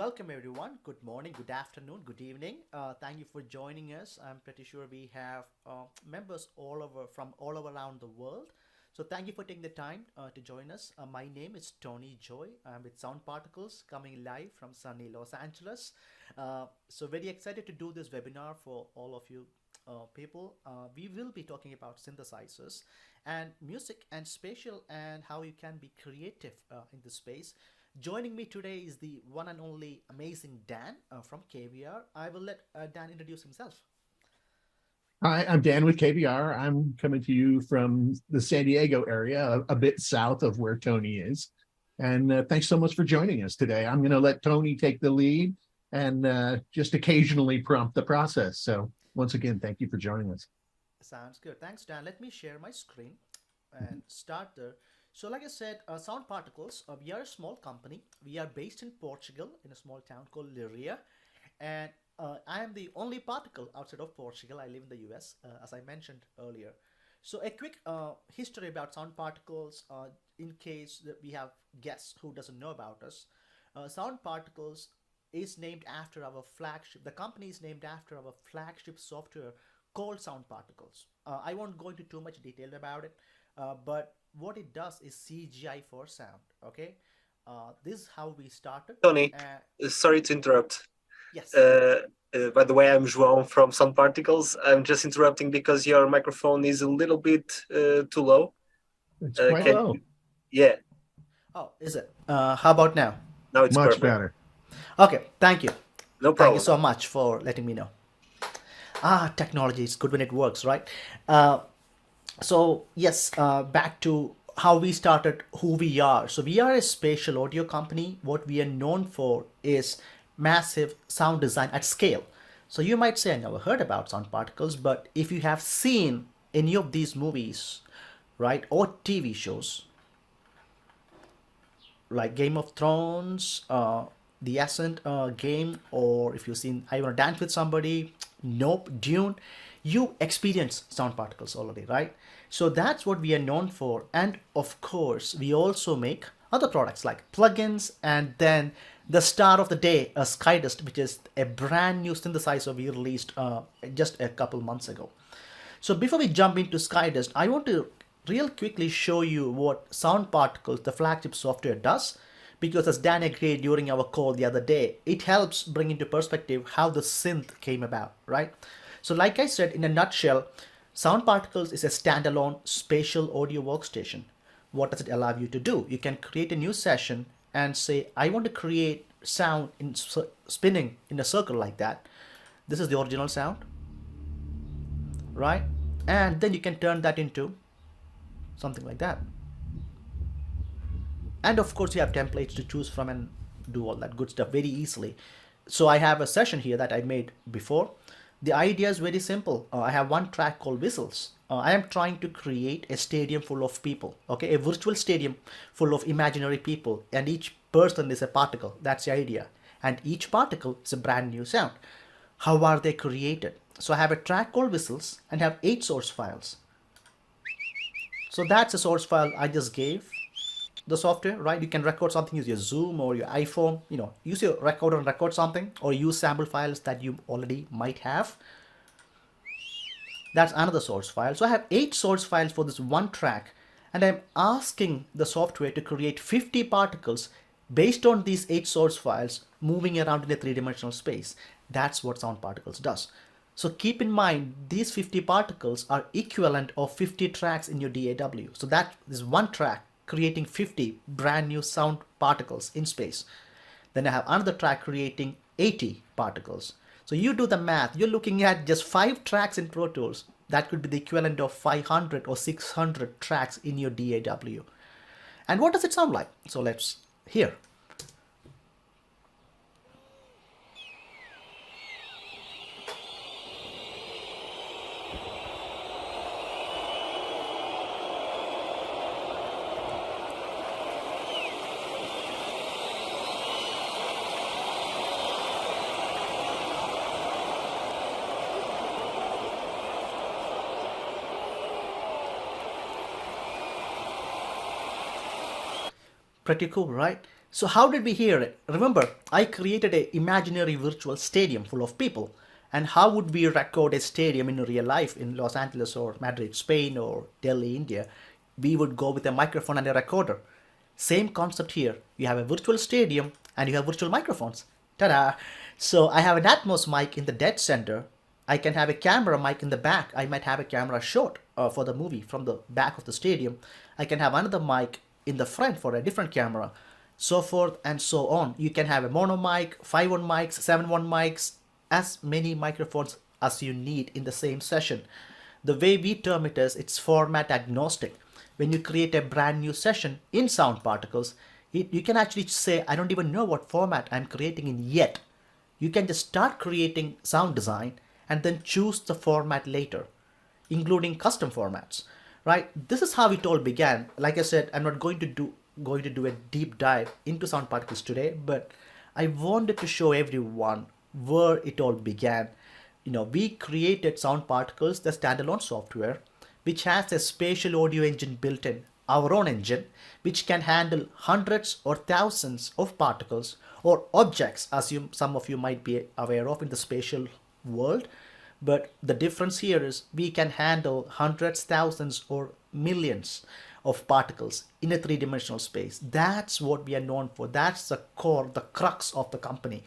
welcome everyone. Good morning, good afternoon, good evening. Thank you for joining us. I'm pretty sure we have members all over from all over around the world. So thank you for taking the time to join us. My name is Tony Joy. I'm with Sound Particles, coming live from sunny Los Angeles. So very excited to do this webinar for all of you people. We will be talking about synthesizers and music and spatial and how you can be creative in this space. Joining me today is the one and only amazing Dan from KVR. I will let Dan introduce himself. Hi, I'm Dan with KVR. I'm coming to you from the San Diego area, a bit south of where Tony is. And thanks so much for joining us today. I'm going to let Tony take the lead and just occasionally prompt the process. So once again, thank you for joining us. Sounds good. Thanks, Dan. Let me share my screen and start there. So like I said, Sound Particles, we are a small company. We are based in Portugal in a small town called Liria. And I am the only particle outside of Portugal. I live in the US, as I mentioned earlier. So a quick history about Sound Particles, in case that we have guests who doesn't know about us. Sound Particles is named after our flagship. The company is named after our flagship software called Sound Particles. I won't go into too much detail about it, but what it does is CGI for sound. Okay, this is how we started. Tony, sorry to interrupt. Yes. By the way, I'm João from Sound Particles. I'm just interrupting because your microphone is a little bit too low. It's quite low. Yeah. Oh, is it? How about now? Now it's much perfect. better. Okay, thank you. No problem. Thank you so much for letting me know. Technology is good when it works, right? So yes, back to how we started, who we are. So we are a spatial audio company. What we are known for is massive sound design at scale. So you might say, I never heard about Sound Particles, but if you have seen any of these movies, right, or TV shows, like Game of Thrones, the Ascent game, or if you've seen I Want to Dance with Somebody, Nope, Dune, you experience Sound Particles already, right? So that's what we are known for. And of course, we also make other products like plugins, and then the star of the day, a SkyDust, which is a brand new synthesizer we released just a couple months ago. So before we jump into SkyDust, I want to real quickly show you what Sound Particles, the flagship software, does. Because as Dan agreed during our call the other day, it helps bring into perspective how the synth came about, right? So like I said, in a nutshell, Sound Particles is a standalone spatial audio workstation. What does it allow you to do? You can create a new session and say, I want to create sound in spinning in a circle like that. This is the original sound, right? And then you can turn that into something like that. And of course, you have templates to choose from and do all that good stuff very easily. So I have a session here that I made before. The idea is very simple. I have one track called Whistles. I am trying to create a stadium full of people, okay? A virtual stadium full of imaginary people, and each person is a particle. That's the idea. And each particle is a brand new sound. How are they created? So I have a track called Whistles and have 8 source files. So that's a source file I just gave the software, right? You can record something, use your Zoom or your iPhone, use your recorder and record something, or use sample files that you already might have. That's another source file. So I have 8 source files for this one track, and I'm asking the software to create 50 particles based on these 8 source files moving around in a 3-dimensional space. That's what Sound Particles does. So keep in mind, these 50 particles are equivalent of 50 tracks in your DAW. So that is one track creating 50 brand new sound particles in space. Then I have another track creating 80 particles. So you do the math, you're looking at just 5 tracks in Pro Tools. That could be the equivalent of 500 or 600 tracks in your DAW. And what does it sound like? So let's hear. Pretty cool, right? So how did we hear it? Remember, I created an imaginary virtual stadium full of people. And how would we record a stadium in real life in Los Angeles or Madrid, Spain or Delhi, India? We would go with a microphone and a recorder. Same concept here. You have a virtual stadium and you have virtual microphones. Ta-da! So I have an Atmos mic in the dead center. I can have a camera mic in the back. I might have a camera shot for the movie from the back of the stadium. I can have another mic in the front for a different camera, so forth and so on. You can have a mono mic, 5-1 mics, 7-1 mics, as many microphones as you need in the same session. The way we term it is, it's format agnostic. When you create a brand new session in Sound Particles, you can actually say, I don't even know what format I'm creating in yet. You can just start creating sound design and then choose the format later, including custom formats, right? This is how it all began. Like I said, I'm not going to do a deep dive into Sound Particles today, but I wanted to show everyone where it all began. We created Sound Particles, the standalone software, which has a spatial audio engine built in, our own engine, which can handle hundreds or thousands of particles or objects, as some of you might be aware of in the spatial world. But the difference here is we can handle hundreds, thousands, or millions of particles in a three-dimensional space. That's what we are known for. That's the core, the crux of the company.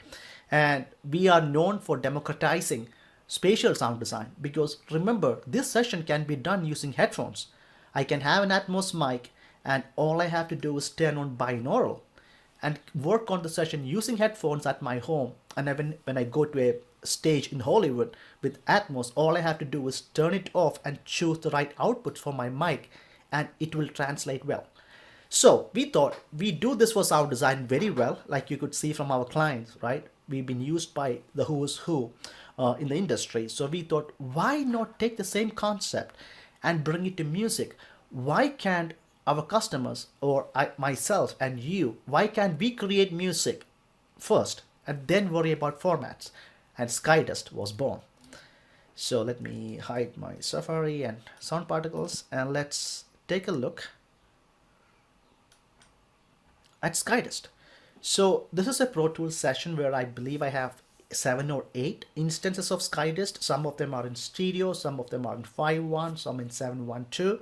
And we are known for democratizing spatial sound design, because remember, this session can be done using headphones. I can have an Atmos mic and all I have to do is turn on binaural and work on the session using headphones at my home. And when I go to a stage in Hollywood with Atmos, all I have to do is turn it off and choose the right outputs for my mic, and it will translate well. So we thought we do this for sound design very well, like you could see from our clients, right? We've been used by the who's who in the industry. So we thought, why not take the same concept and bring it to music? Why can't our customers, or myself and you, why can't we create music first and then worry about formats? And SkyDust was born. So let me hide my Safari and Sound Particles, and let's take a look at SkyDust. So this is a Pro Tools session where I believe I have 7 or 8 instances of SkyDust. Some of them are in stereo, some of them are in 5.1, some in 7.1.2.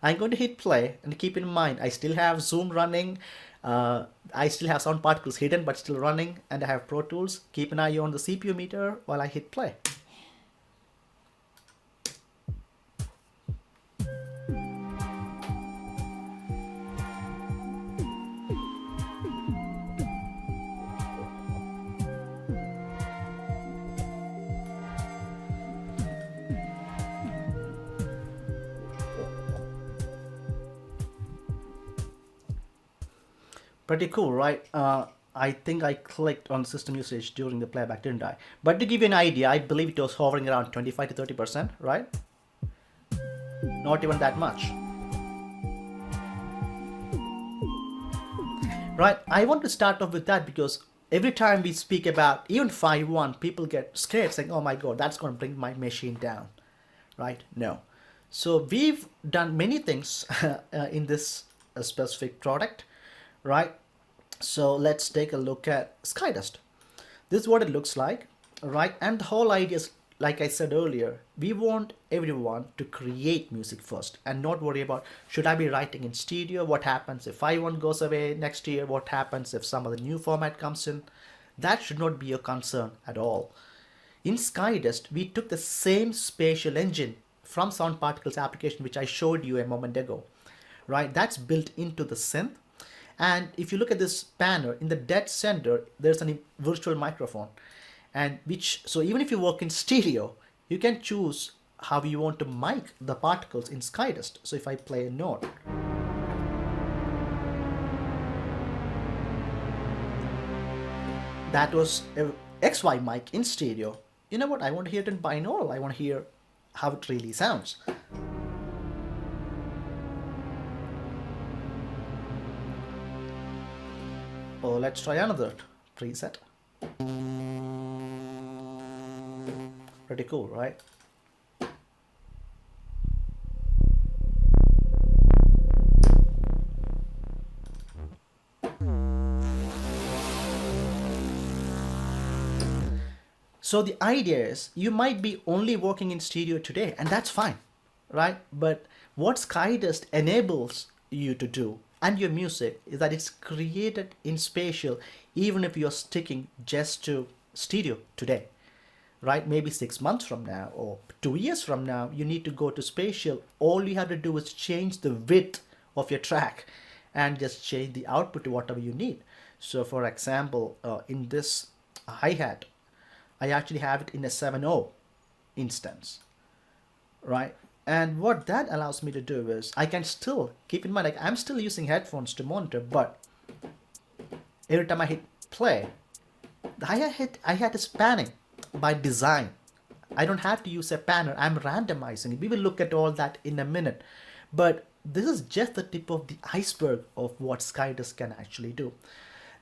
I'm going to hit play, and keep in mind I still have Zoom running. I still have Sound Particles hidden but still running, and I have Pro Tools. Keep an eye on the CPU meter while I hit play. Pretty cool, right? I think I clicked on system usage during the playback, didn't I? But to give you an idea, I believe it was hovering around 25 to 30%, right? Not even that much. Right, I want to start off with that because every time we speak about even 5.1, people get scared saying, oh my God, that's going to bring my machine down, right? No. So we've done many things in this specific product, right? So let's take a look at SkyDust. This is what it looks like, right? And the whole idea is, like I said earlier, we want everyone to create music first and not worry about, should I be writing in stereo? What happens if 5.1 goes away next year? What happens if some other new format comes in? That should not be a concern at all. In SkyDust, we took the same spatial engine from Sound Particles application, which I showed you a moment ago, right? That's built into the synth. And if you look at this banner, in the dead center, there's a virtual microphone. And so even if you work in stereo, you can choose how you want to mic the particles in SkyDust. So if I play a note, that was a XY mic in stereo. You know what? I want to hear it in binaural. I want to hear how it really sounds. Oh, let's try another preset. Pretty cool, right? So the idea is you might be only working in stereo today, and that's fine, right? But what SkyDust enables you to do and your music is that it's created in spatial, even if you're sticking just to stereo today, right? Maybe 6 months from now or 2 years from now, you need to go to spatial. All you have to do is change the width of your track and just change the output to whatever you need. So for example, in this hi-hat, I actually have it in a 7.0 instance, right? And what that allows me to do is I can still keep in mind, like I'm still using headphones to monitor, but every time I hit play, the hi-hat is panning by design. I don't have to use a panner. I'm randomizing it. We will look at all that in a minute. But this is just the tip of the iceberg of what SkyDust can actually do.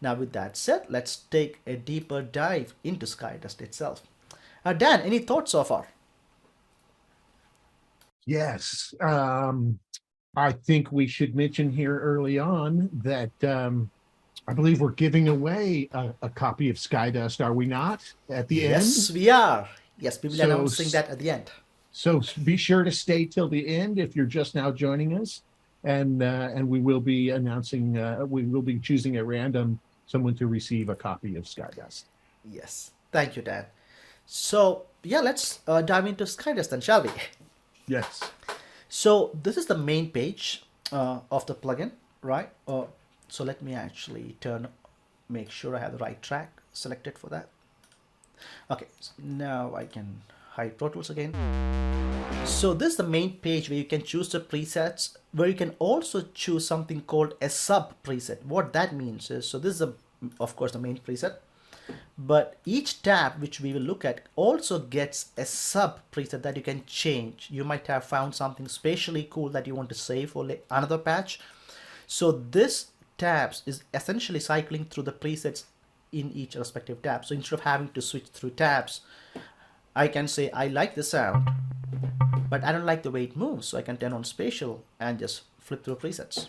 Now, with that said, let's take a deeper dive into SkyDust itself. Dan, any thoughts so far? Yes. I think we should mention here early on that I believe we're giving away a copy of SkyDust, are we not? At the Yes, end? we are. Yes, we will be So announcing that at the end. So be sure to stay till the end if you're just now joining us, and we will be announcing. We will be choosing at random someone to receive a copy of SkyDust. Yes, thank you, Dan. So yeah, let's dive into SkyDust then, shall we? Yes. So this is the main page of the plugin, right? So let me actually make sure I have the right track selected for that. Okay, so now I can hide Pro Tools again. So this is the main page where you can choose the presets, where you can also choose something called a sub preset. What that means is, so this is of course the main preset, but each tab which we will look at also gets a sub preset that you can change. You might have found something spatially cool that you want to save for another patch. So this tabs is essentially cycling through the presets in each respective tab. So instead of having to switch through tabs, I can say I like the sound, but I don't like the way it moves. So I can turn on spatial and just flip through presets.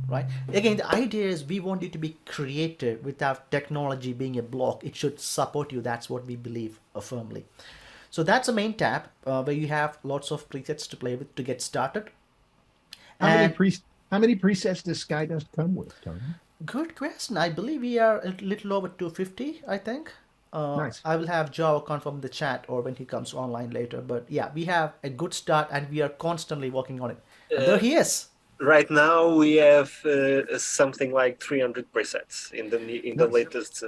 Right? Again, the idea is we want you to be creative without technology being a block. It should support you. That's what we believe firmly. So that's the main tab where you have lots of presets to play with to get started. How many presets does SkyDust come with, Tony? Good question. I believe we are a little over 250, I think. Nice. I will have Jao confirm the chat or when he comes online later. But yeah, we have a good start and we are constantly working on it. And there he is. Right now we have something like 300 presets in the latest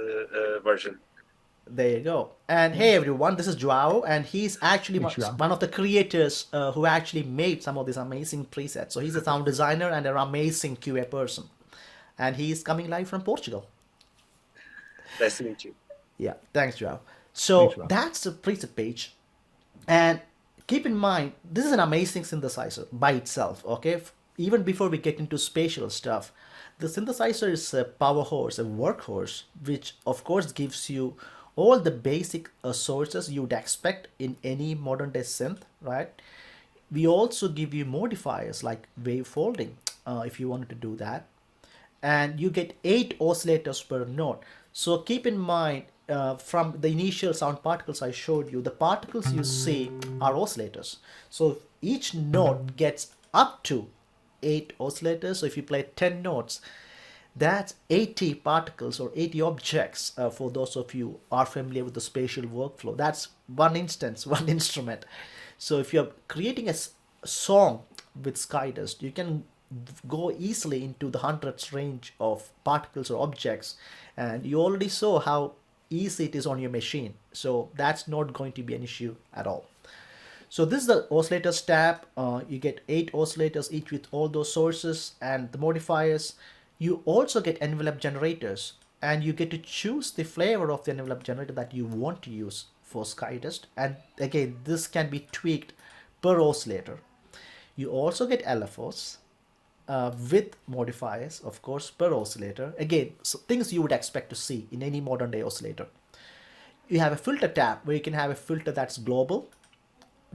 version. There you go. And hey everyone, this is Joao, and he's actually one of the creators who actually made some of these amazing presets. So he's a sound designer and an amazing QA person. And he's coming live from Portugal. Nice to meet you. Yeah, thanks, Joao. So that's the preset page. And keep in mind, this is an amazing synthesizer by itself, okay? Even before we get into spatial stuff, the synthesizer is a power horse, a workhorse, which of course gives you all the basic sources you would expect in any modern day synth, right? We also give you modifiers like wave folding if you wanted to do that. And you get 8 oscillators per note. So keep in mind, from the initial sound particles I showed you, the particles you see are oscillators. So each note gets up to 8 oscillators. So if you play 10 notes, that's 80 particles or 80 objects for those of you who are familiar with the spatial workflow. That's one instance, one instrument. So if you're creating a song with SkyDust, you can go easily into the hundreds range of particles or objects, and you already saw how easy it is on your machine. So that's not going to be an issue at all. So this is the oscillators tab. You get 8 oscillators each with all those sources and the modifiers. You also get envelope generators, and you get to choose the flavor of the envelope generator that you want to use for SkyDust. And again, this can be tweaked per oscillator. You also get LFOs with modifiers, of course, per oscillator. Again, so things you would expect to see in any modern day oscillator. You have a filter tab where you can have a filter that's global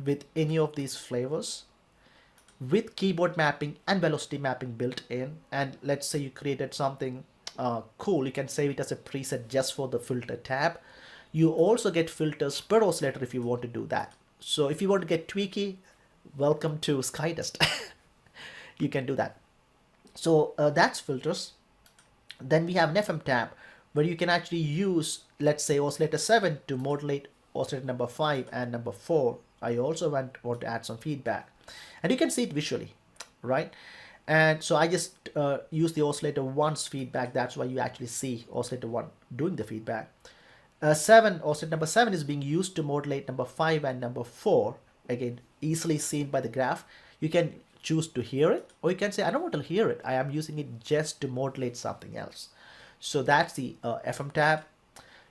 with any of these flavors, with keyboard mapping and velocity mapping built in. And let's say you created something cool. You can save it as a preset just for the filter tab. You also get filters per oscillator if you want to do that. So if you want to get tweaky, welcome to SkyDust. You can do that. So that's filters. Then we have an FM tab where you can actually use, let's say, oscillator 7 to modulate oscillator number 5 and number 4. I also want to add some feedback. And you can see it visually, right? And so I just use the oscillator 1's feedback. That's why you actually see oscillator 1 doing the feedback. Oscillator number 7 is being used to modulate number 5 and number 4. Again, easily seen by the graph. You can choose to hear it, or you can say, I don't want to hear it. I am using it just to modulate something else. So that's the FM tab.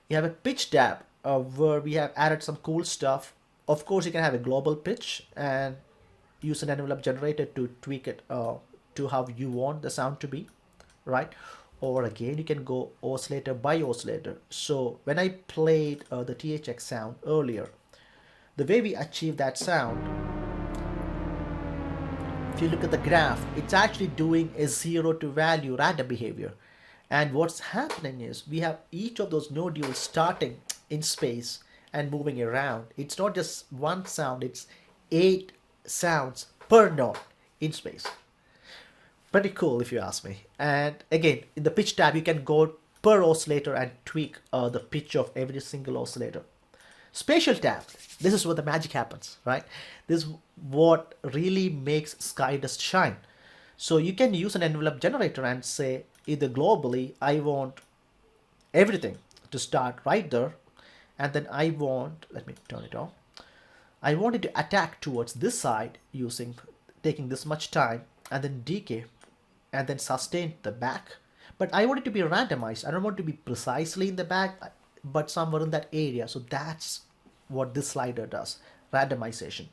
You have a pitch tab where we have added some cool stuff. Of course, you can have a global pitch and use an envelope generator to tweak it to how you want the sound to be, right? Or again, you can go oscillator by oscillator. So when I played the THX sound earlier, the way we achieve that sound, if you look at the graph, it's actually doing a 0 to value random behavior. And what's happening is we have each of those nodules starting in space and moving around. It's not just one sound, it's 8 sounds per note in space. Pretty cool if you ask me. And again, in the pitch tab, you can go per oscillator and tweak the pitch of every single oscillator. Spatial tab, this is where the magic happens, right? This is what really makes SkyDust shine. So you can use an envelope generator and say, either globally, I want everything to start right there, and then I want, let me turn it off. I want it to attack towards this side taking this much time, and then decay, and then sustain the back. But I want it to be randomized. I don't want it to be precisely in the back, but somewhere in that area. So that's what this slider does, randomization.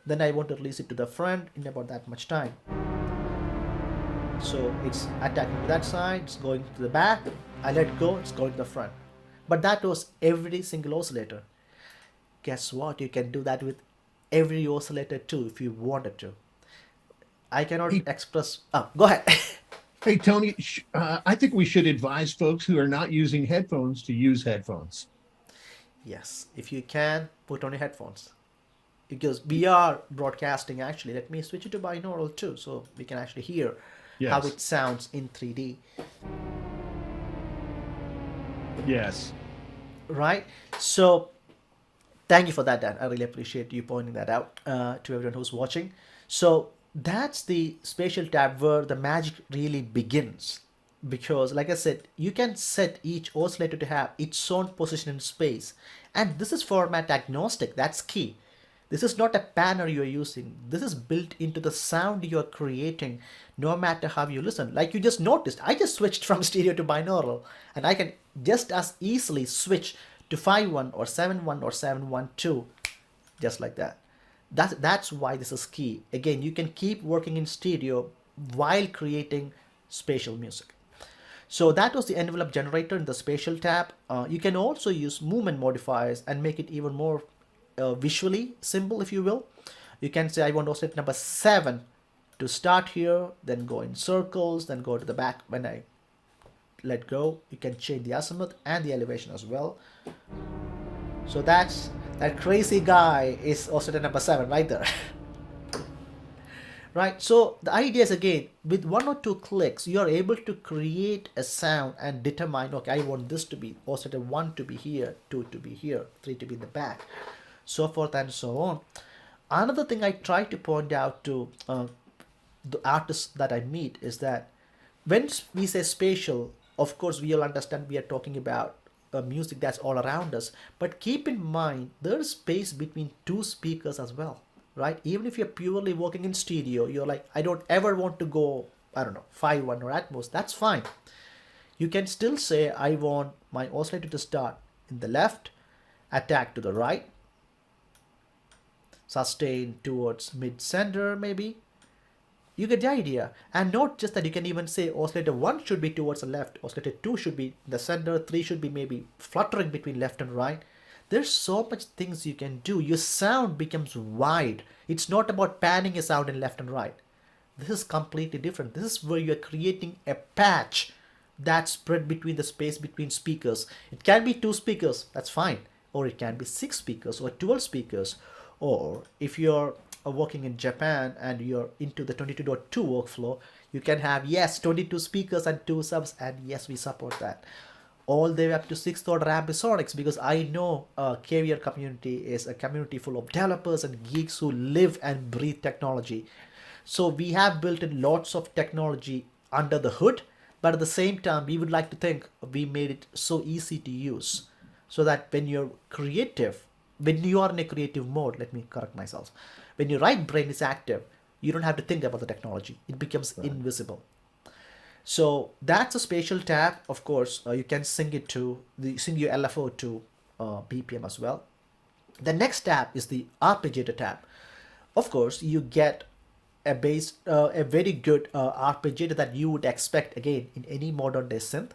Then I want to release it to the front in about that much time. So it's attacking to that side, it's going to the back, I let go, it's going to the front. But that was every single oscillator. Guess what? You can do that with every oscillator too if you wanted to. I cannot express... Oh, go ahead. Hey, Tony, I think we should advise folks who are not using headphones to use headphones. Yes, if you can, put on your headphones. Because we are broadcasting actually. Let me switch it to binaural too, so we can actually hear how it sounds in 3D. Yes. Right? So, thank you for that, Dan. I really appreciate you pointing that out to everyone who's watching. So, that's the spatial tab where the magic really begins. Because, like I said, you can set each oscillator to have its own position in space. And this is format agnostic. That's key. This is not a panner you're using. This is built into the sound you're creating, no matter how you listen. Like you just noticed, I just switched from stereo to binaural, and I can just as easily switch to 5.1 or 7.1 or 7.1.2, just like that. That's why this is key. Again, you can keep working in stereo while creating spatial music. So that was the envelope generator in the spatial tab. You can also use movement modifiers and make it even more visually simple, if you will. You can say I want oscillator number 7 to start here, then go in circles, then go to the back. When I let go, you can change the azimuth and the elevation as well. So that crazy guy is oscillator number 7 right there. Right, so the idea is, again, with 1 or 2 clicks, you are able to create a sound and determine, okay, I want this to be oscillator 1 to be here, 2 to be here, 3 to be in the back, so forth and so on. Another thing I try to point out to the artists that I meet is that when we say spatial, of course, we all understand we are talking about music that's all around us, but keep in mind there is space between 2 speakers as well. Right? Even if you're purely working in stereo, you're like, I don't ever want to go, I don't know, 5.1 or Atmos, that's fine. You can still say, I want my oscillator to start in the left, attack to the right, sustain towards mid-center maybe. You get the idea. And not just that, you can even say oscillator 1 should be towards the left, oscillator 2 should be in the center, 3 should be maybe fluttering between left and right. There's so much things you can do. Your sound becomes wide. It's not about panning a sound in left and right. This is completely different. This is where you're creating a patch that spread between the space between speakers. It can be 2 speakers, that's fine, or it can be 6 speakers or 12 speakers. Or if you're working in Japan and you're into the 22.2 workflow, you can have, yes, 22 speakers and 2 subs, and yes, we support that. All the way up to 6th order ambisonics, because I know KVR community is a community full of developers and geeks who live and breathe technology. So we have built in lots of technology under the hood, but at the same time, we would like to think we made it so easy to use, so that when you're creative, when you are in a creative mode, let me correct myself, when your right brain is active, you don't have to think about the technology. It becomes invisible. So that's a spatial tab. Of course, you can sync your LFO to BPM as well. The next tab is the arpeggiator tab. Of course, you get a very good arpeggiator that you would expect again in any modern day synth.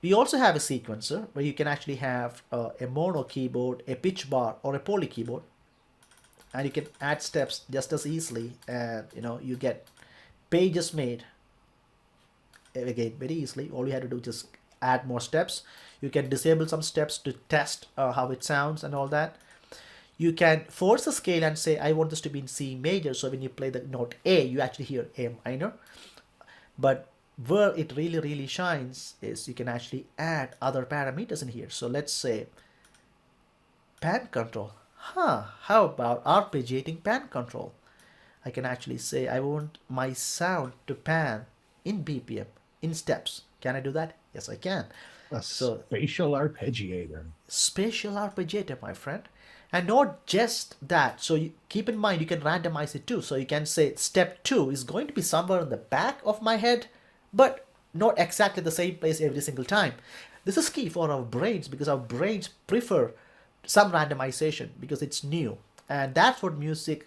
We also have a sequencer where you can actually have a mono keyboard, a pitch bar, or a poly keyboard, and you can add steps just as easily, and you get pages made again very easily. All you have to do is just add more steps. You can disable some steps to test how it sounds and all that. You can force a scale and say, I want this to be in C major, so when you play the note A, you actually hear A minor. But where it really shines is you can actually add other parameters in here. So let's say pan control. How about arpeggiating pan control? I can actually say I want my sound to pan in BPM, in steps. Can I do that? Yes, I can. A spatial arpeggiator. Spatial arpeggiator, my friend. And not just that. So keep in mind, you can randomize it too. So you can say step 2 is going to be somewhere in the back of my head, but not exactly the same place every single time. This is key for our brains, because our brains prefer some randomization because it's new. And that's what music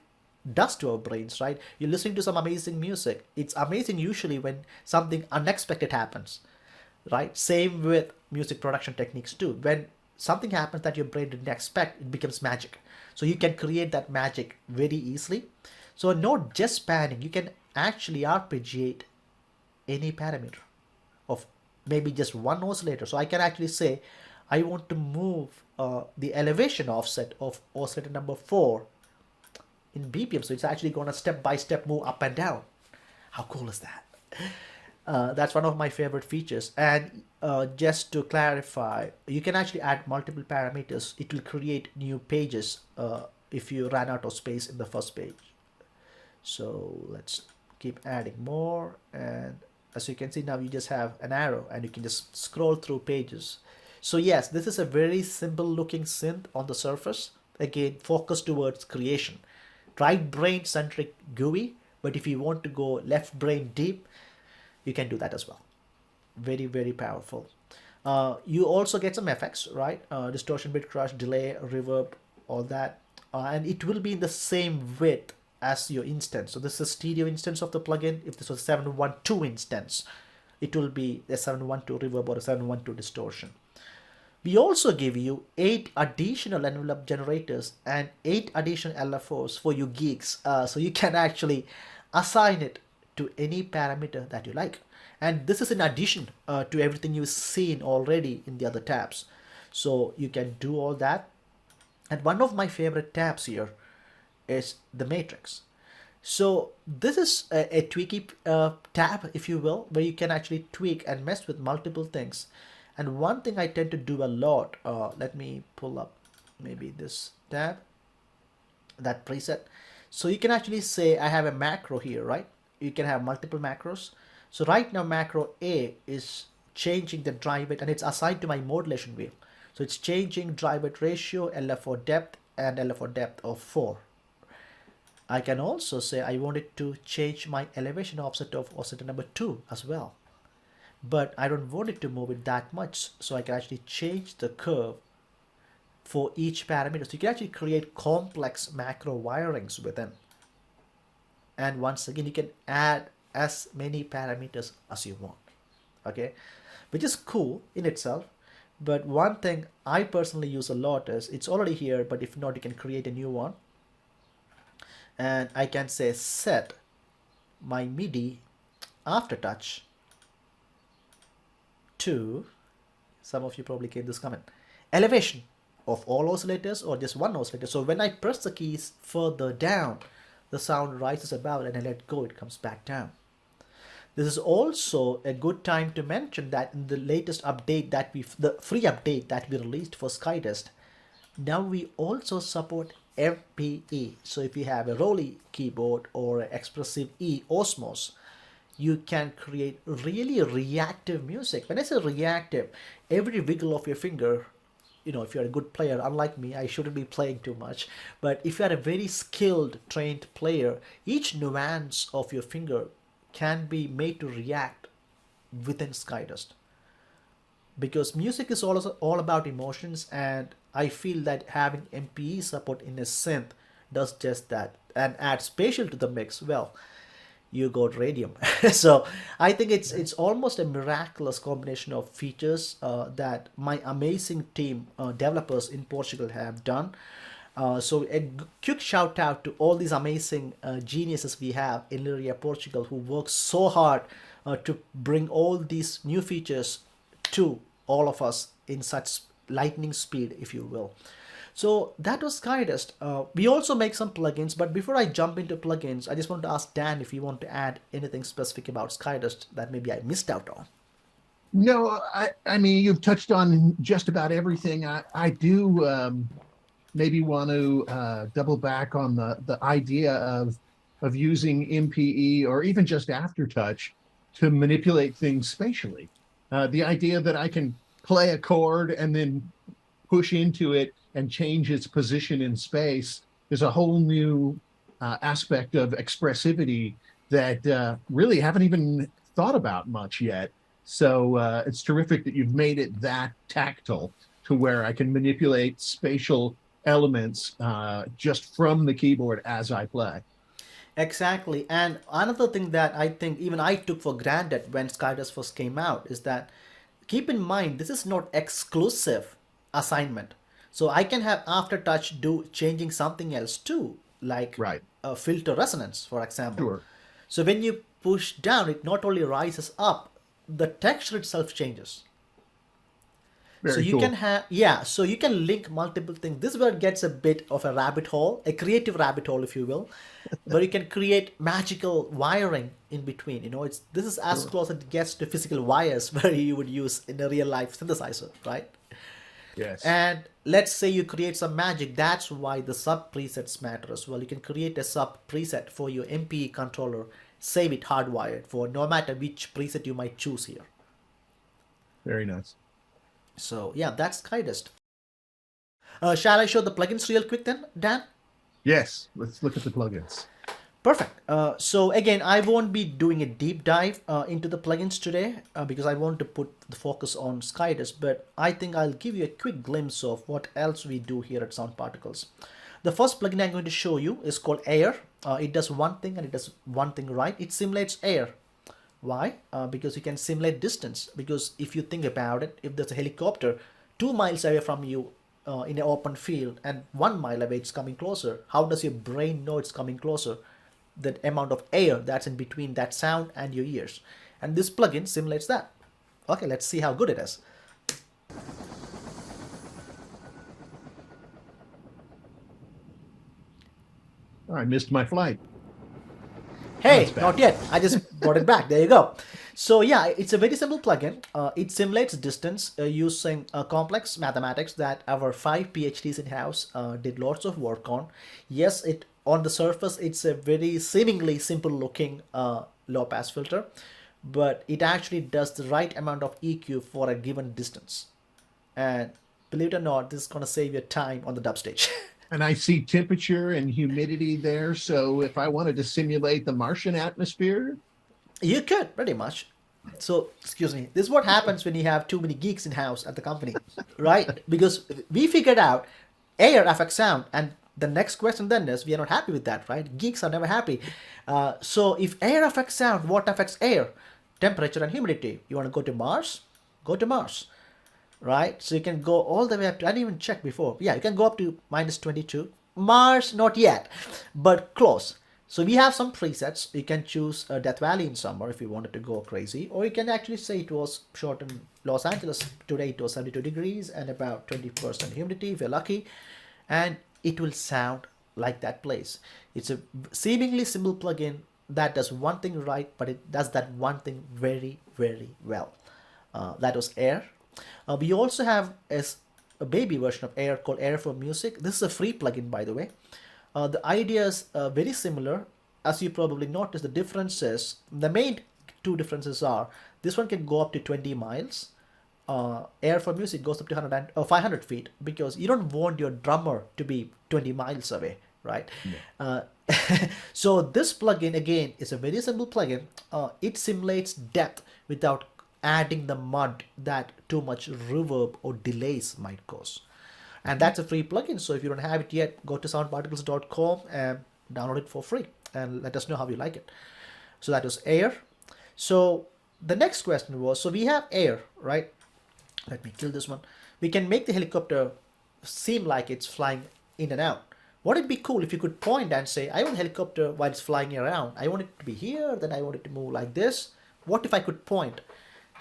does to our brains, right? You're listening to some amazing music. It's amazing usually when something unexpected happens, right? Same with music production techniques too. When something happens that your brain didn't expect, it becomes magic. So you can create that magic very easily. So not just panning, you can actually arpeggiate any parameter of maybe just one oscillator. So I can actually say, I want to move the elevation offset of oscillator number 4 in BPM. So it's actually going to step by step move up and down. How cool is that? That's one of my favorite features. And just to clarify, you can actually add multiple parameters. It will create new pages if you ran out of space in the first page. So let's keep adding more. And as you can see now, you just have an arrow and you can just scroll through pages. So yes, this is a very simple looking synth on the surface. Again, focused towards creation. Right brain centric GUI, but if you want to go left brain deep, you can do that as well. Very powerful. You also get some effects, right? Distortion, bit crush, delay, reverb, all that. And it will be in the same width as your instance. So this is a stereo instance of the plugin. If this was a 712 instance, it will be a 712 reverb or a 712 distortion. We also give you 8 additional envelope generators and 8 additional LFOs for you geeks. So you can actually assign it to any parameter that you like. And this is in addition to everything you've seen already in the other tabs. So you can do all that. And one of my favorite tabs here is the matrix. So this is a tweaky tab, if you will, where you can actually tweak and mess with multiple things. And one thing I tend to do a lot, let me pull up maybe this tab, that preset. So you can actually say I have a macro here, right? You can have multiple macros. So right now macro A is changing the drive weight and it's assigned to my modulation wheel. So it's changing drive weight ratio, LFO depth, and LFO depth of 4. I can also say I want it to change my elevation offset of oscillator number 2 as well. But I don't want it to move it that much, so I can actually change the curve for each parameter. So you can actually create complex macro wirings within. And once again, you can add as many parameters as you want, okay? Which is cool in itself. But one thing I personally use a lot is, it's already here, but if not, you can create a new one. And I can say set my MIDI aftertouch to, some of you probably get this comment, elevation of all oscillators or just one oscillator. So when I press the keys further down, the sound rises above, and I let go, it comes back down. This is also a good time to mention that in the latest update the free update that we released for SkyDust, now we also support MPE. So if you have a Rolly keyboard or Expressive E Osmos, you can create really reactive music. When I say reactive, every wiggle of your finger, if you're a good player, unlike me, I shouldn't be playing too much. But if you're a very skilled, trained player, each nuance of your finger can be made to react within SkyDust. Because music is all about emotions, and I feel that having MPE support in a synth does just that. And add Spatial to the mix, well, you got radium. So I think it's almost a miraculous combination of features that my amazing team developers in Portugal have done. So a quick shout out to all these amazing geniuses we have in Liria, Portugal, who work so hard to bring all these new features to all of us in such lightning speed, if you will. So that was SkyDust. We also make some plugins, but before I jump into plugins, I just want to ask Dan if you want to add anything specific about SkyDust that maybe I missed out on. No, I mean, you've touched on just about everything. I do maybe want to double back on the idea of using MPE or even just Aftertouch to manipulate things spatially. The idea that I can play a chord and then push into it and change its position in space is a whole new aspect of expressivity that really haven't even thought about much yet. So it's terrific that you've made it that tactile to where I can manipulate spatial elements just from the keyboard as I play. Exactly. And another thing that I think even I took for granted when SkyDust first came out is that keep in mind this is not exclusive assignment. So I can have Aftertouch do changing something else too, like Right. a filter resonance, for example. Sure. So when you push down, it not only rises up, the texture itself changes. So Very you cool. can have, so you can link multiple things. This is where it gets a bit of a rabbit hole, a creative rabbit hole, if you will, where you can create magical wiring in between. This is as close as it gets to physical wires where you would use in a real life synthesizer, right? Yes. And let's say you create some magic. That's why the sub presets matter as well. You can create a sub preset for your MPE controller, save it hardwired for no matter which preset you might choose here. Very nice. So yeah, that's SkyDust. Shall I show the plugins real quick then, Dan? Yes. Let's look at the plugins. Perfect. So again, I won't be doing a deep dive into the plugins today because I want to put the focus on SkyDust, but I think I'll give you a quick glimpse of what else we do here at Sound Particles. The first plugin I'm going to show you is called Air. It does one thing and it does one thing right. It simulates air. Why? Because you can simulate distance. Because if you think about it, if there's a helicopter 2 miles away from you in an open field and 1 mile away it's coming closer, how does your brain know it's coming closer? The amount of air that's in between that sound and your ears. And this plugin simulates that. Okay, let's see how good it is. Oh, I missed my flight. Hey, That's bad. not yet. I just brought it back. There you go. So yeah, it's a very simple plugin. It simulates distance using complex mathematics that our 5 PhDs in-house did lots of work on. Yes, on the surface, it's a very seemingly simple looking low-pass filter, but it actually does the right amount of EQ for a given distance. And believe it or not, this is going to save your time on the dub stage. And I see temperature and humidity there. So if I wanted to simulate the Martian atmosphere, You could, pretty much. So, excuse me, this is what happens when you have too many geeks in-house at the company, right? Because we figured out air affects sound, and the next question then is, we are not happy with that, right? Geeks are never happy. So if air affects sound, what affects air? Temperature and humidity. You want to go to Mars? Go to Mars, right? So you can go all the way up to, I didn't even check before. Yeah, you can go up to -22. Mars, not yet, but close. So we have some presets. You can choose Death Valley in summer if you wanted to go crazy, or you can actually say it was shot in Los Angeles. Today it was 72 degrees and about 20% humidity if you're lucky, and it will sound like that place. It's a seemingly simple plugin that does one thing right, but it does that one thing very, very well. That was Air. We also have a baby version of Air called Air for Music. This is a free plugin, by the way. The idea is very similar. As you probably noticed, the differences, the main two differences are, this one can go up to 20 miles. Air for Music goes up to 500 feet, because you don't want your drummer to be 20 miles away, right? Yeah. So this plugin, again, is a very simple plugin. It simulates depth without adding the mud that too much reverb or delays might cause. And that's a free plugin. So if you don't have it yet, go to soundparticles.com and download it for free and let us know how you like it. So that was Air. So the next question was, so we have Air, right? Let me kill this one. We can make the helicopter seem like it's flying in and out. Wouldn't it be cool if you could point and say, I want a helicopter while it's flying around. I want it to be here, then I want it to move like this. What if I could point?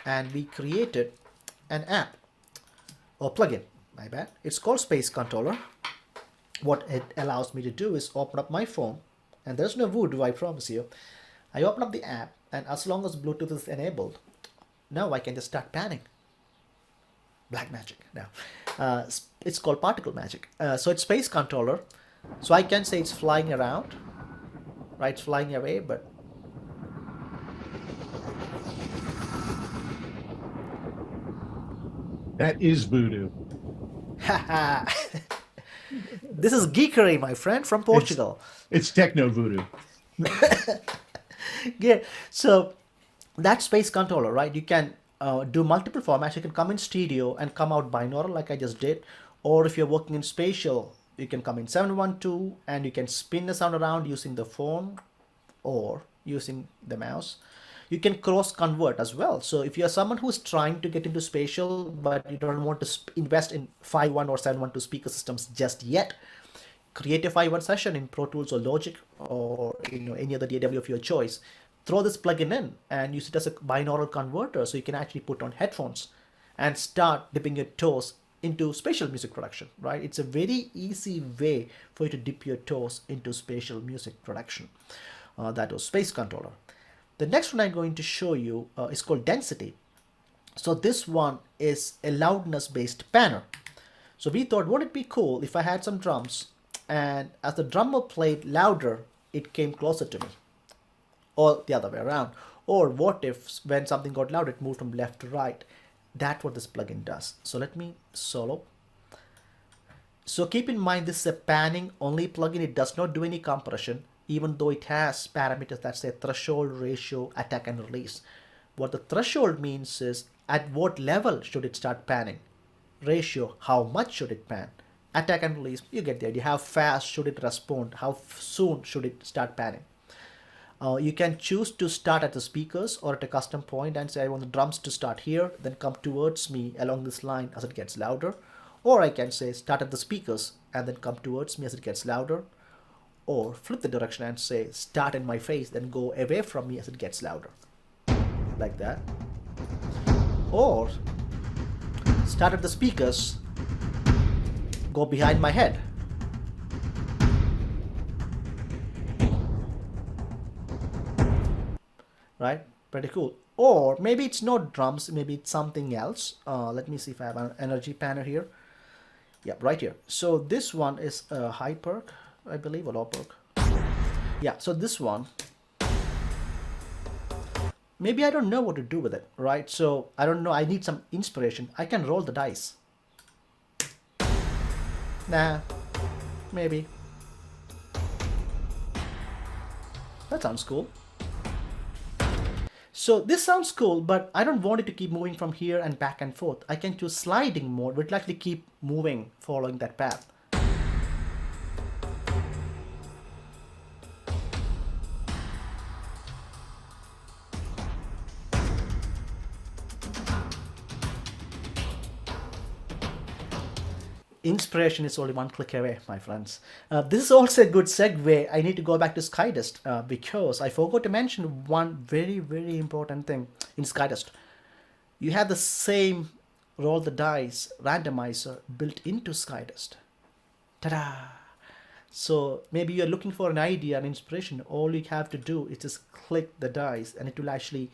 And we created an app or plugin. My bad. It's called Space Controller. What it allows me to do is open up my phone, and there's no voodoo, I promise you. I open up the app, and as long as Bluetooth is enabled, now I can just start panning. Black magic. Now, it's called particle magic. So it's Space Controller. So I can say it's flying around, right? It's flying away, but That is voodoo. This is geekery, my friend, from Portugal. It's techno voodoo. Yeah, so that's Space Controller, right? You can do multiple formats. You can come in stereo and come out binaural like I just did. Or if you're working in Spatial, you can come in 712 and you can spin the sound around using the phone or using the mouse. You can cross convert as well. So if you're someone who's trying to get into Spatial, but you don't want to invest in 5.1 or 7.12 speaker systems just yet, create a 5.1 session in Pro Tools or Logic or any other DAW of your choice. Throw this plugin in and use it as a binaural converter, so you can actually put on headphones and start dipping your toes into spatial music production, right? It's a very easy way for you to dip your toes into spatial music production. That was Space Controller. The next one I'm going to show you is called Density. So this one is a loudness based panner. So we thought, would it be cool if I had some drums, and as the drummer played louder, it came closer to me, or the other way around. Or what if when something got loud, it moved from left to right? That's what this plugin does. So let me solo. So keep in mind, this is a panning only plugin. It does not do any compression, even though it has parameters that say threshold, ratio, attack, and release. What the threshold means is at what level should it start panning. Ratio, how much should it pan. Attack and release, you get the idea. How fast should it respond? How soon should it start panning? You can choose to start at the speakers or at a custom point and say I want the drums to start here, then come towards me along this line as it gets louder. Or I can say start at the speakers and then come towards me as it gets louder. Or flip the direction and say start in my face, then go away from me as it gets louder. Like that. Or start at the speakers, go behind my head. Right? Pretty cool. Or maybe it's not drums, maybe it's something else. Let me see if I have an energy panner here. Yep, right here. So this one is a high perk, I believe, or low perk. Yeah, so this one, maybe I don't know what to do with it, right? So I don't know, I need some inspiration. I can roll the dice. Nah, maybe. That sounds cool. So this sounds cool, but I don't want it to keep moving from here and back and forth. I can choose sliding mode, which will actually keep moving following that path. inspiration is only one click away, my friends. This is also a good segue. I need to go back to SkyDust because I forgot to mention one very, very important thing in SkyDust. You have the same roll the dice randomizer built into SkyDust. Ta-da! So maybe you're looking for an idea, an inspiration. All you have to do is just click the dice and it will actually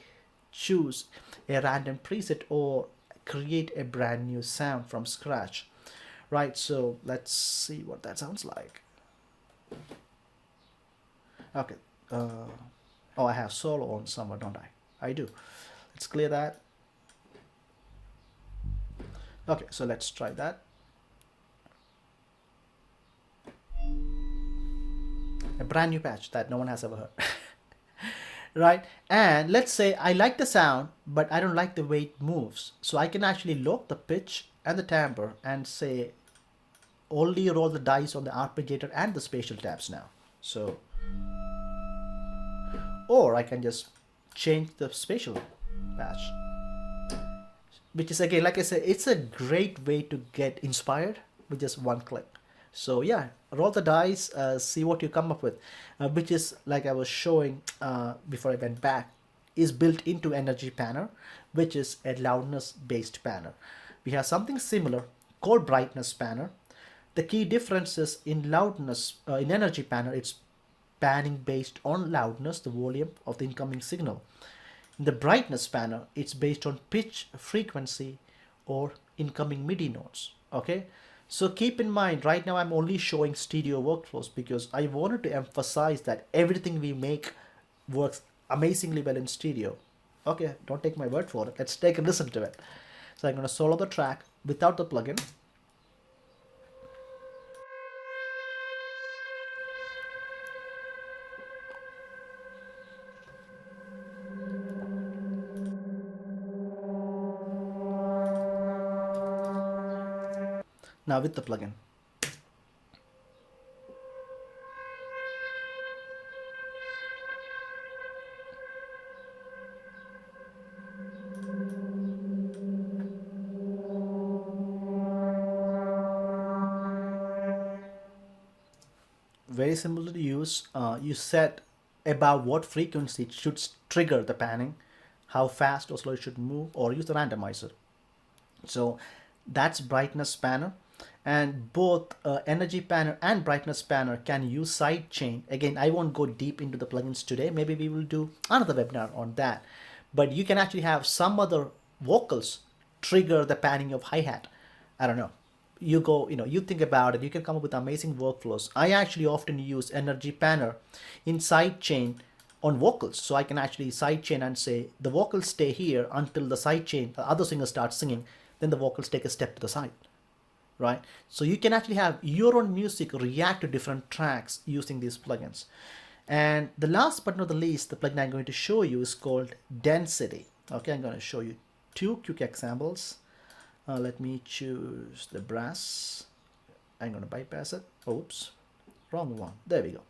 choose a random preset or create a brand new sound from scratch. Right, so let's see what that sounds like. Okay. Oh, I have solo on somewhere, don't I? I do. Let's clear that. Okay, so let's try that. A brand new patch that no one has ever heard. Right, and let's say I like the sound, but I don't like the way it moves. So I can actually lock the pitch and the timbre and say only roll the dice on the Arp Gate and the Spatial tabs now. So, or I can just change the Spatial patch, which is, again, like I said, it's a great way to get inspired with just one click. So yeah, roll the dice, see what you come up with, which is, like I was showing before I went back, is built into Energy Panner, which is a loudness based panner. We have something similar called Brightness Panner. The key difference is in loudness, in Energy Panner, it's panning based on loudness, the volume of the incoming signal. In the Brightness Panner, it's based on pitch, frequency, or incoming MIDI notes. Okay, so keep in mind, right now I'm only showing stereo workflows because I wanted to emphasize that everything we make works amazingly well in stereo. Okay, don't take my word for it. Let's take a listen to it. So I'm going to solo the track without the plugin. Now with the plugin. Very simple to use. You set about what frequency it should trigger the panning, how fast or slow it should move, or use the randomizer. So that's Brightness Panner. And both Energy Panner and Brightness Panner can use sidechain. Again, I won't go deep into the plugins today. Maybe we will do another webinar on that. But you can actually have some other vocals trigger the panning of hi-hat. I don't know. You go, you think about it, you can come up with amazing workflows. I actually often use Energy Panner in sidechain on vocals. So I can actually sidechain and say the vocals stay here until the sidechain, the other singer starts singing, then the vocals take a step to the side. Right, so you can actually have your own music react to different tracks using these plugins. And the last but not the least, the plugin I'm going to show you is called Density. Okay, I'm going to show you two quick examples. Let me choose the brass. I'm going to bypass it. Oops, wrong one. There we go.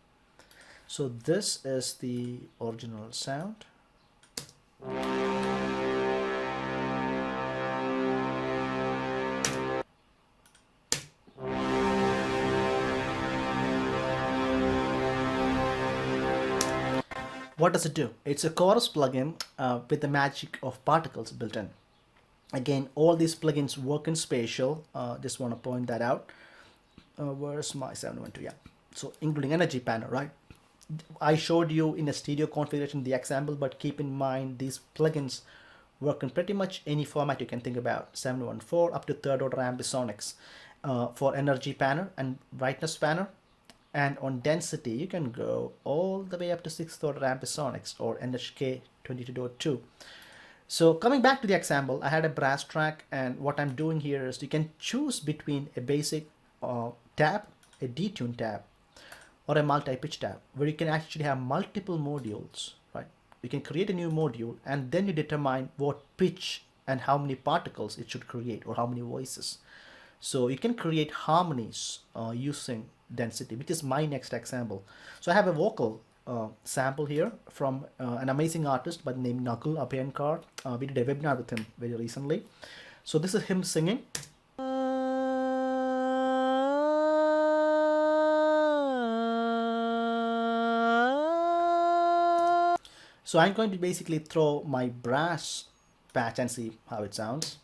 So this is the original sound. What does it do? It's a chorus plugin with the magic of particles built in. Again, all these plugins work in Spatial. Just want to point that out. Where's my 712? Yeah. So including Energy Panner, right? I showed you in a stereo configuration the example, but keep in mind these plugins work in pretty much any format you can think about. 714 up to third order ambisonics for Energy Panner and Brightness Panner. And on Density, you can go all the way up to 6th order ambisonics or NHK 22.2. So coming back to the example, I had a brass track, and what I'm doing here is you can choose between a basic tab, a detune tab, or a multi-pitch tab, where you can actually have multiple modules, right? You can create a new module, and then you determine what pitch and how many particles it should create, or how many voices. So you can create harmonies using Density, which is my next example. So I have a vocal sample here from an amazing artist by the name Nakul Abhyankar. We did a webinar with him very recently. So this is him singing. So I'm going to basically throw my brass patch and see how it sounds.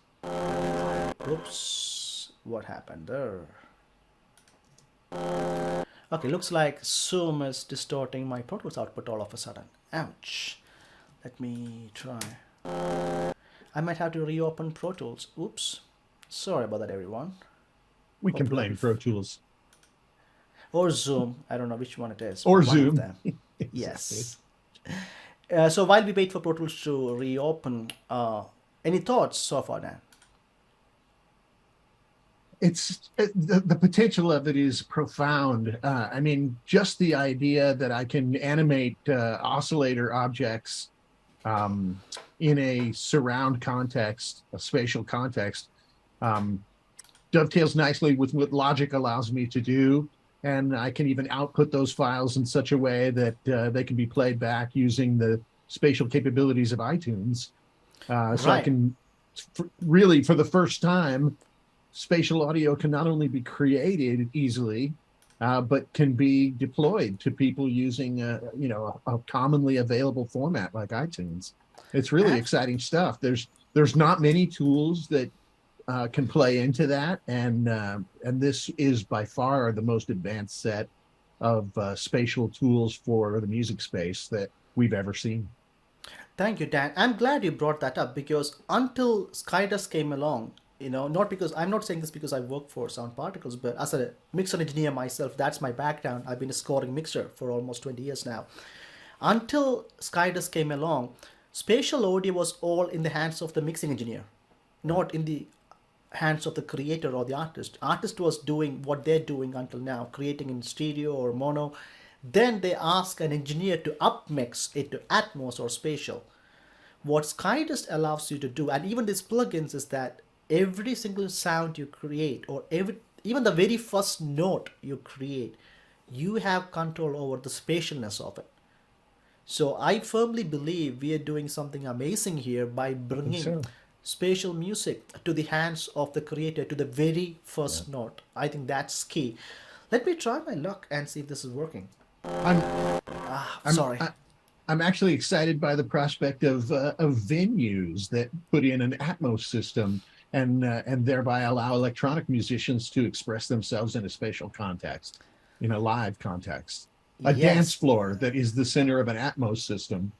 Oops, what happened there? Okay, looks like Zoom is distorting my Pro Tools output all of a sudden. Ouch. Let me try. I might have to reopen Pro Tools. Oops. Sorry about that, everyone. We can Hopefully blame Pro Tools or Zoom. I don't know which one it is. or One Zoom. of them. Yes. So while we wait for Pro Tools to reopen, any thoughts so far, Dan? The potential of it is profound. I mean, just the idea that I can animate oscillator objects in a surround context, a spatial context, dovetails nicely with what Logic allows me to do. And I can even output those files in such a way that they can be played back using the spatial capabilities of iTunes. So I Right. can really, for the first time, spatial audio can not only be created easily, but can be deployed to people using a commonly available format like iTunes. It's really exciting stuff. There's not many tools that can play into that, and this is by far the most advanced set of spatial tools for the music space that we've ever seen. Thank you, Dan. I'm glad you brought that up because until SkyDust came along, not because I'm not saying this because I work for Sound Particles, but as a mixer engineer myself, that's my background. I've been a scoring mixer for almost 20 years now. Until SkyDust came along, spatial audio was all in the hands of the mixing engineer, not in the hands of the creator or the artist. Artist was doing what they're doing until now, creating in stereo or mono. Then they ask an engineer to upmix it to Atmos or Spatial. What SkyDust allows you to do, and even these plugins, is that every single sound you create, or even the very first note you create, you have control over the spatialness of it. So I firmly believe we are doing something amazing here by bringing so. spatial music to the hands of the creator to the very first note. I think that's key. Let me try my luck and see if this is working. I'm I'm Sorry. I'm actually excited by the prospect of venues that put in an Atmos system and thereby allow electronic musicians to express themselves in a spatial context, in a live context. A dance Yes. floor that is the center of an Atmos system.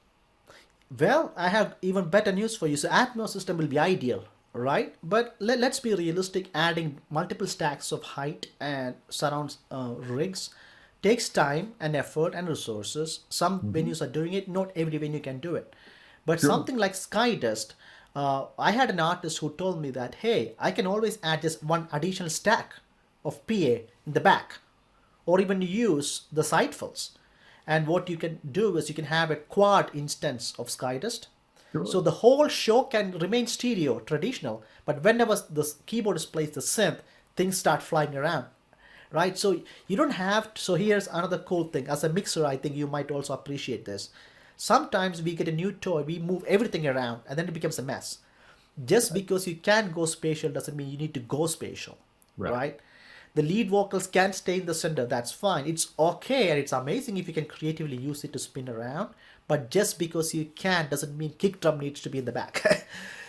Well, I have even better news for you. So Atmos system will be ideal, right? But let's be realistic. Adding multiple stacks of height and surround rigs takes time and effort and resources. Some Mhm. venues are doing it. Not every venue can do it. But Sure. something like SkyDust, I had an artist who told me that, hey, I can always add just one additional stack of PA in the back, or even use the side fills. And what you can do is you can have a quad instance of SkyDust. Sure. So the whole show can remain stereo, traditional, but whenever the keyboardist plays the synth, things start flying around, right? So you don't have to, so here's another cool thing. As a mixer, I think you might also appreciate this. Sometimes we get a new toy, we move everything around, and then it becomes a mess. Just because you can go spatial doesn't mean you need to go spatial, Right. right? The lead vocals can stay in the center, that's fine. It's okay and it's amazing if you can creatively use it to spin around, but just because you can doesn't mean kick drum needs to be in the back.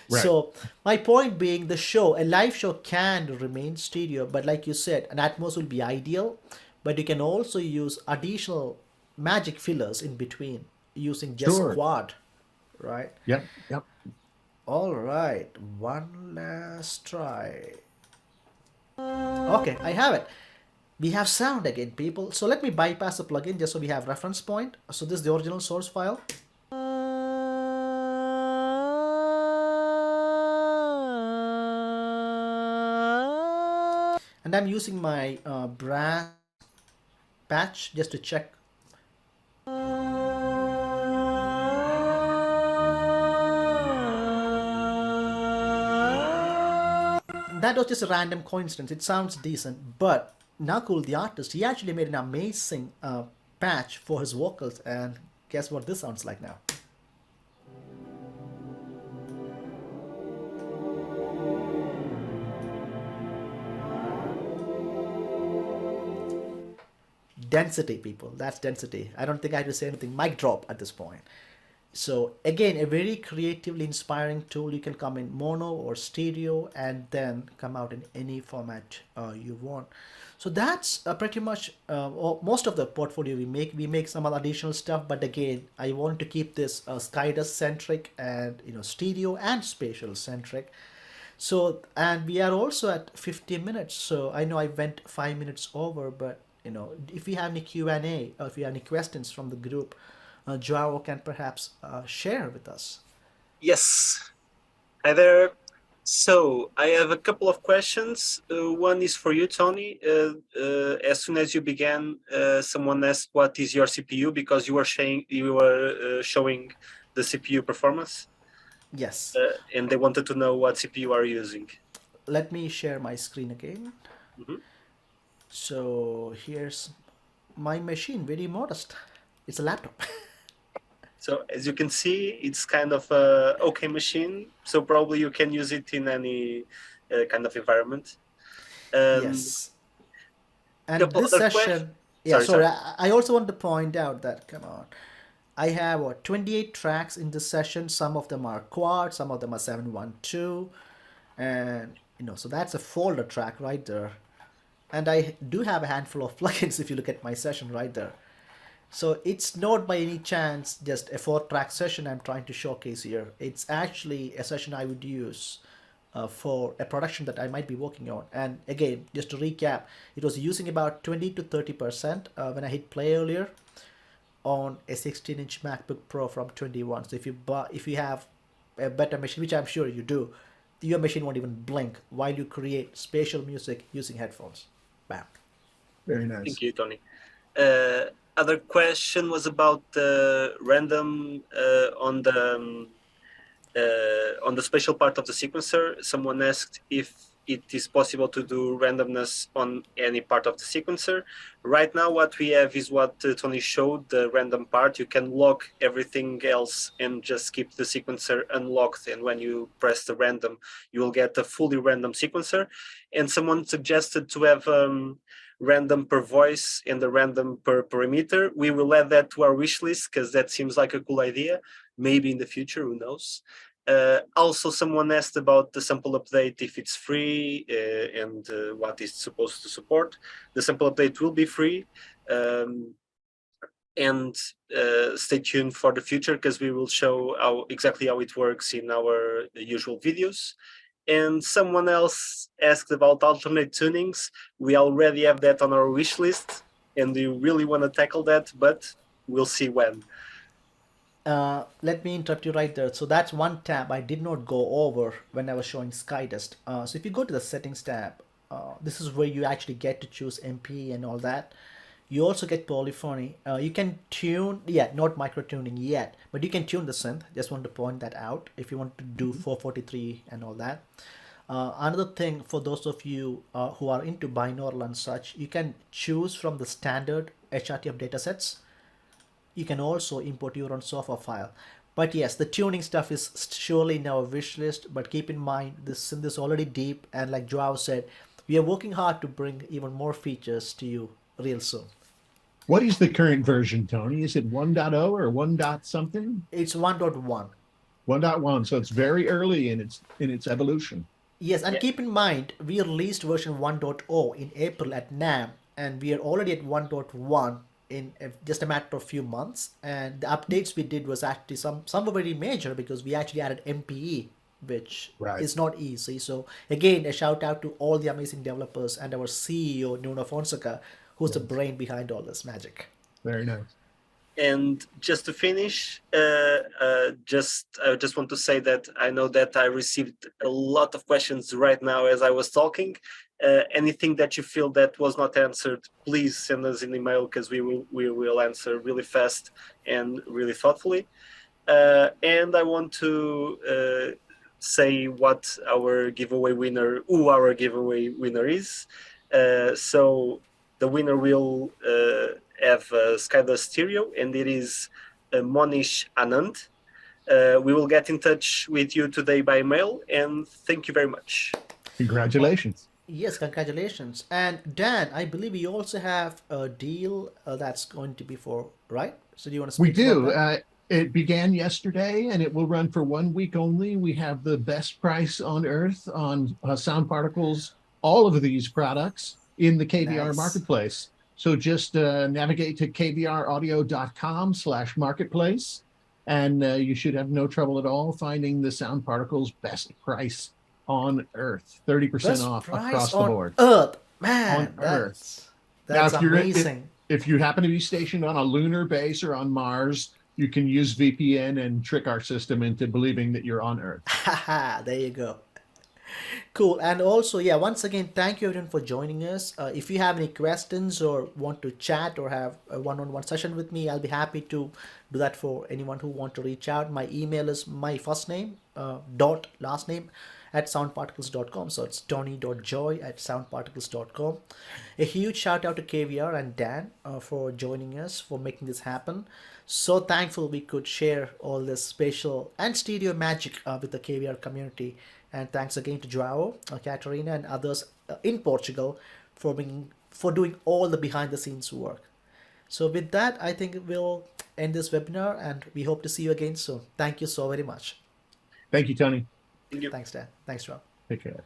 Right. So my point being, the show, a live show can remain stereo, but like you said, an Atmos will be ideal, but you can also use additional magic fillers in between using just Sure. quad, right? Yep. Yep. All right, one last try. Okay, I have it. We have sound again, people. So let me bypass the plugin just so we have reference point. So this is the original source file. And I'm using my brass patch just to check. That was just a random coincidence. It sounds decent, but Nakul, the artist, he actually made an amazing patch for his vocals, and guess what this sounds like now? Density, people. That's density. I don't think I have to say anything. Mic drop at this point. So again, a very creatively inspiring tool. You can come in mono or stereo and then come out in any format you want. So that's pretty much most of the portfolio we make. We make some other additional stuff, but again, I want to keep this SkyDust centric and stereo and spatial centric. So, and we are also at 50 minutes. So I know I went 5 minutes over, but if you have any Q&A or if you have any questions from the group, Joao can perhaps share with us. Yes. Hi there. So I have a couple of questions. One is for you, Tony. As soon as you began, someone asked, "What is your CPU?" Because you were showing the CPU performance, Yes. and they wanted to know what CPU are you using. Let me share my screen again. Mhm. So here's my machine, very modest. It's a laptop. So as you can see, it's kind of a okay machine. So probably you can use it in any kind of environment. Yes. And Couple this other questions. session, yeah, sorry, Sorry. I also want to point out that, come on, I have 28 tracks in this session. Some of them are quad, some of them are 712. And, so that's a folder track right there. And I do have a handful of plugins if you look at my session right there. So it's not by any chance just a 4-track session I'm trying to showcase here. It's actually a session I would use for a production that I might be working on. And again, just to recap, it was using about 20 to 30% when I hit play earlier on a 16-inch MacBook Pro from 21. So if you have a better machine, which I'm sure you do, your machine won't even blink while you create spatial music using headphones. Bam. Very nice. Thank you, Tony. Other question was about the random on the spatial part of the sequencer. Someone asked if it is possible to do randomness on any part of the sequencer. Right now, what we have is what Tony showed, the random part. You can lock everything else and just keep the sequencer unlocked. And when you press the random, you will get a fully random sequencer. And someone suggested to have random per voice and the random per parameter. We will add that to our wish list because that seems like a cool idea. Maybe in the future, who knows? Also, someone asked about the sample update, if it's free and what it's supposed to support. The sample update will be free. And stay tuned for the future because we will show exactly how it works in our usual videos. And someone else asked about alternate tunings. We already have that on our wish list, and we really want to tackle that, but we'll see when. Let me interrupt you right there. So that's one tab I did not go over when I was showing SkyDust. So if you go to the settings tab, this is where you actually get to choose MP and all that. You also get polyphony. You can tune, yeah, not micro tuning yet, but you can tune the synth. Just want to point that out if you want to do 443 and all that. Another thing for those of you who are into binaural and such, you can choose from the standard HRTF datasets. You can also import your own software file. But yes, the tuning stuff is surely in our wish list, but keep in mind this synth is already deep, and like Joao said, we are working hard to bring even more features to you real soon. What is the current version, Tony? Is it 1.0 or 1 dot something? It's 1.1. 1.1, so it's very early in its evolution. Yes, and keep in mind, we released version 1.0 in April at NAMM, and we are already at 1.1 in just a matter of few months. And the updates we did was actually some were very major because we actually added MPE, which is not easy. So again, a shout out to all the amazing developers and our CEO, Nuno Fonseca, who's the brain behind all this magic. Very nice. And just to finish, I just want to say that I know that I received a lot of questions right now as I was talking. Anything that you feel that was not answered, please send us an email because we will answer really fast and really thoughtfully. And I want to say what our giveaway winner, who our giveaway winner is. So the winner will have a SkyDust stereo, and it is Monish Anand. We will get in touch with you today by mail, and thank you very much. Congratulations. Yes, congratulations. And Dan, I believe you also have a deal that's going to be for, right? So do you want to speak We do. about that? It began yesterday and it will run for 1 week only. We have the best price on earth on Sound Particles, all of these products in the KVR Nice. marketplace. So just navigate to kvraudio.com/marketplace and you should have no trouble at all finding the Sound Particles best price on earth, 30% Best off price across the on board. Earth. On Man, Earth. that's Now, amazing. if you happen to be stationed on a lunar base or on Mars, you can use VPN and trick our system into believing that you're on Earth. Haha, there you go. Cool. And also, yeah, once again, thank you everyone for joining us. If you have any questions or want to chat or have a one-on-one session with me, I'll be happy to do that for anyone who want to reach out. My email is my first name dot last name at soundparticles.com. So it's tony.joy@soundparticles.com. A huge shout out to KVR and Dan for joining us, for making this happen. So thankful we could share all this spatial and stereo magic with the KVR community. And thanks again to Joao, Katarina, and others in Portugal for doing all the behind the scenes work. So with that, I think we'll end this webinar, and we hope to see you again soon. Thank you so very much. Thank you, Tony. Thank you. Thanks, Dan. Thanks, Joao. Take care.